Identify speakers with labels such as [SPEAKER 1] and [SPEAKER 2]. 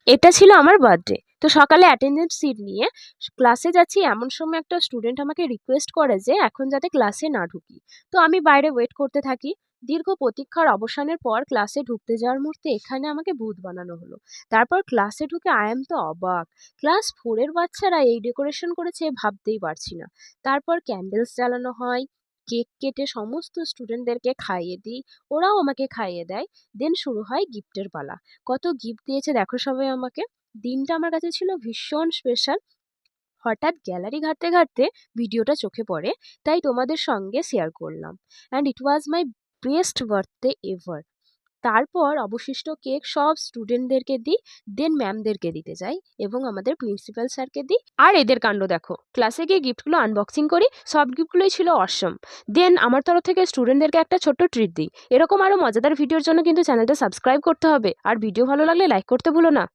[SPEAKER 1] এটা ছিল আমার বার্থডে। তো সকালে অ্যাটেন্ডেন্স শিট নিয়ে ক্লাসে যাচ্ছি, এমন সময় একটা স্টুডেন্ট আমাকে রিকোয়েস্ট করে যে এখন যাতে ক্লাসে না ঢুকি। তো আমি বাইরে ওয়েট করতে থাকি। দীর্ঘ প্রতীক্ষার অবসানের পর ক্লাসে ঢুকতে যাওয়ার মুহূর্তে এখানে আমাকে ভূত বানানো হলো। তারপর ক্লাসে ঢুকে আই অ্যাম তো অবাক। ক্লাস 4 এর বাচ্চারা এই ডেকোরেশন করেছে ভাবতেই পারছি না। তারপর ক্যান্ডেলস জ্বালানো হয়, কেক কেটে সমস্ত স্টুডেন্টদেরকে খাইয়ে দিই। ওরাও আমাকে খাইয়ে দেয়। দেন শুরু হয় গিফটের পালা। কত গিফট দিয়েছে দেখো সবাই আমাকে। দিনটা আমার কাছে ছিল ভীষণ স্পেশাল। হঠাৎ গ্যালারি ঘাঁটতে ঘাঁটতে ভিডিওটা চোখে পড়ে, তাই তোমাদের সঙ্গে শেয়ার করলাম। And it was my best birthday ever. তারপর অবশিষ্ট কেক সব স্টুডেন্টদেরকে দিই, দেন ম্যামদেরকে দিতে যাই এবং আমাদের প্রিন্সিপাল স্যারকে দিই। আর এদের কাণ্ড দেখো, ক্লাসে গিয়ে গিফটগুলো আনবক্সিং করি, সব গিফটগুলোই ছিল অসম। দেন আমার তরফ থেকে স্টুডেন্টদেরকে একটা ছোট্ট ট্রিট দিই। এরকম আরও মজাদার ভিডিওর জন্য কিন্তু চ্যানেলটা সাবস্ক্রাইব করতে হবে, আর ভিডিও ভালো লাগলে লাইক করতে ভুলো না।